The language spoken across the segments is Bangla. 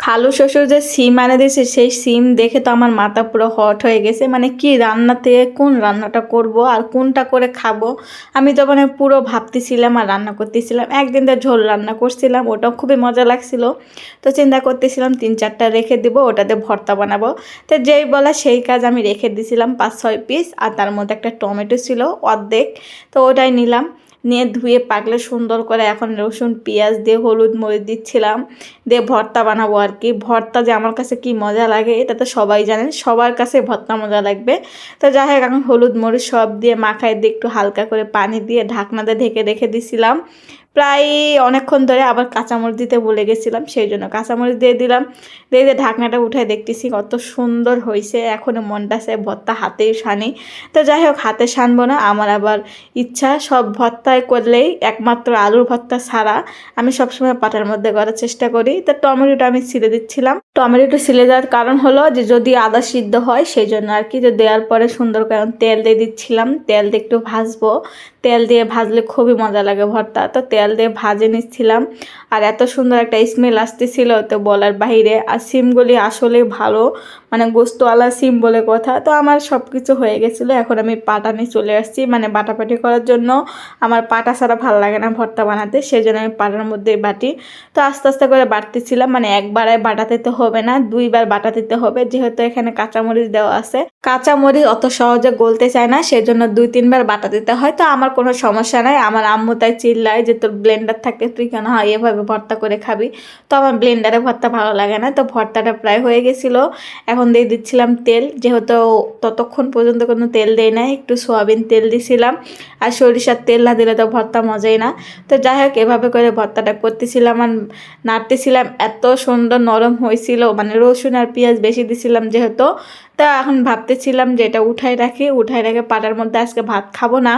খালু শ্বশুর যে সিম এনে দিয়েছে সেই সিম দেখে তো আমার মাথা পুরো হট হয়ে গেছে। মানে কি রান্না থেকে কোন রান্নাটা করব আর কোনটা করে খাবো আমি তো মানে পুরো ভাবতেছিলাম আর রান্না করতেছিলাম। একদিন তো ঝোল রান্না করছিলাম, ওটাও খুবই মজা লাগছিল। তো চিন্তা করতেছিলাম 3-4টা রেখে দিব, ওটাতে ভর্তা বানাবো। তো যেই বলা সেই কাজ, আমি রেখে দিয়েছিলাম 5-6 পিস, আর তার মধ্যে একটা টমেটো ছিল অর্ধেক, তো ওটাই নিলাম। নিয়ে ধুয়ে পাকলে সুন্দর করে এখন রসুন পেঁয়াজ দিয়ে হলুদ মরিচ দিচ্ছিলাম, দিয়ে ভর্তা বানাবো আর কি। ভর্তা যে আমার কাছে কি মজা লাগে এটা তো সবাই জানেন, সবার কাছে ভর্তা মজা লাগবে। তো যাই হোক, এখন হলুদ মরিচ সব দিয়ে মাখায় দিয়ে একটু হালকা করে পানি দিয়ে ঢাকনাতে ঢেকে রেখে দিছিলাম প্রায় অনেকক্ষণ ধরে। আবার কাঁচামরিচ দিতে ভুলে গেছিলাম, সেই জন্য কাঁচামরিচ দিয়ে দিলাম। দিয়ে দিয়ে ঢাকনাটা উঠায় দেখতেছি কত সুন্দর হয়েছে। এখনও মনটা সে ভর্তা হাতেই সানি। তো যাই হোক, হাতে সানবো না, আমার আবার ইচ্ছা সব ভর্তায় করলেই একমাত্র আলুর ভর্তা ছাড়া আমি সবসময় পাটার মধ্যে করার চেষ্টা করি। তো টমেটোটা আমি ছিলে দিচ্ছিলাম। টমেটোটা ছিলে দেওয়ার কারণ হলো যে যদি আদা সিদ্ধ হয় সেই জন্য আর কি। যে দেওয়ার পরে সুন্দর করে তেল দিয়ে দিচ্ছিলাম, তেল দিয়ে একটু ভাজবো। তেল দিয়ে ভাজলে খুবই মজা লাগে ভর্তা, তো তেল দিয়ে ভাজে নিচ্ছিলাম। আর এত সুন্দর একটা স্মেল আসতেছিল তো বলার বাইরে। আর সিমগুলি আসলে ভালো, মানে গোস্তওয়ালা সিম বলে কথা। তো আমার সব কিছু হয়ে গেছিলো, এখন আমি পাটা নিয়ে চলে আসছি, মানে বাটাবাটি করার জন্য। আমার পাটা ছাড়া ভালো লাগে না ভর্তা বানাতে, সেই জন্য আমি পাটার মধ্যে বাটি। তো আস্তে আস্তে করে বাটতেছিলাম, মানে একবারে বাটা দিতে হবে না, 2বার বাটা দিতে হবে, যেহেতু এখানে কাঁচামরিচ দেওয়া আছে। কাঁচামরিচ অত সহজে গলতে চায় না, সেই জন্য 2-3বার বাটা দিতে হয়। তো আমার কোনো সমস্যা নাই। আমার আম্মু তাই চিল্লায় যে তোর ব্লেন্ডার থাকে, তুই কেন হয় এভাবে ভর্তা করে খাবি। তো আমার ব্লেন্ডারে ভর্তা ভালো লাগে না। তো ভর্তাটা প্রায় হয়ে গেছিলো, এখন দিয়ে দিচ্ছিলাম তেল, যেহেতু ততক্ষণ পর্যন্ত কোনো তেল দেয় নাই, একটু সয়াবিন তেল দিছিলাম। আর সরিষার তেল না দিলে তো ভর্তা মজাই না। তো যাই হোক, এভাবে করে ভর্তাটা করতেছিলাম আর নাড়তেছিলাম। এত সুন্দর নরম হয়েছিল, মানে রসুন আর পেঁয়াজ বেশি দিছিলাম যেহেতু। তা এখন ভাবতেছিলাম যে এটা উঠাই রাখি, উঠাই রেখে পাটার মধ্যে আজকে ভাত খাবো না,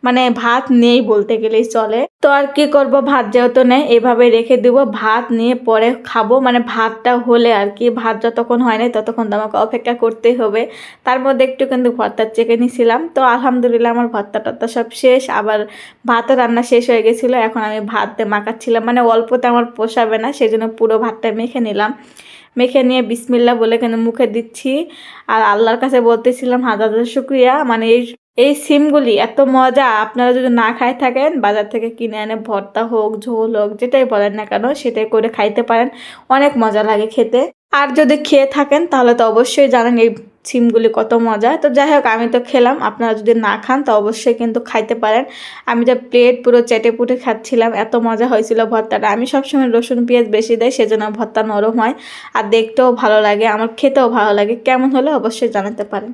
মানে ভাত নেই বলতে গেলেই চলে। তো আর কি করব, ভাত যেহেতু নেই এভাবে রেখে দিব, ভাত নিয়ে পরে খাবো। মানে ভাতটা হলে আর কি, ভাত যতক্ষণ হয় নাই ততক্ষণ তো আমাকে অপেক্ষা করতেই হবে। তার মধ্যে একটু কিন্তু ভর্তা চেখে নিছিলাম। তো আলহামদুলিল্লাহ আমার ভর্তা টর্তা সব শেষ। আবার ভাতও রান্না শেষ হয়ে গেছিলো, এখন আমি ভাত মাখাচ্ছিলাম, মানে অল্পতে আমার পোষাবে না, সেই জন্য পুরো ভাতটা মেখে নিলাম। মেখে নিয়ে বিসমিল্লা বলে কিন্তু মুখে দিচ্ছি। আর আল্লাহর কাছে বলতেছিলাম হাজার হাজার শুক্রিয়া, মানে এই সিমগুলি এত মজা। আপনারা যদি না খাই থাকেন, বাজার থেকে কিনে এনে ভর্তা হোক ঝোল হোক যেটাই বলেন না কেন সেটাই করে খাইতে পারেন, অনেক মজা লাগে খেতে। আর যদি খেয়ে থাকেন তাহলে তো অবশ্যই জানেন এই সিমগুলি কত মজা। তো যাই হোক, আমি তো খেলাম, আপনারা যদি না খান তো অবশ্যই কিন্তু খাইতে পারেন। আমি তো প্লেট পুরো চেটে পুটে খাচ্ছিলাম, এত মজা হয়েছিল ভর্তাটা। আমি সবসময় রসুন পেঁয়াজ বেশি দেয়, সেজন্য ভর্তা নরম হয় আর দেখতেও ভালো লাগে, আমার খেতেও ভালো লাগে। কেমন হলে অবশ্যই জানাতে পারেন।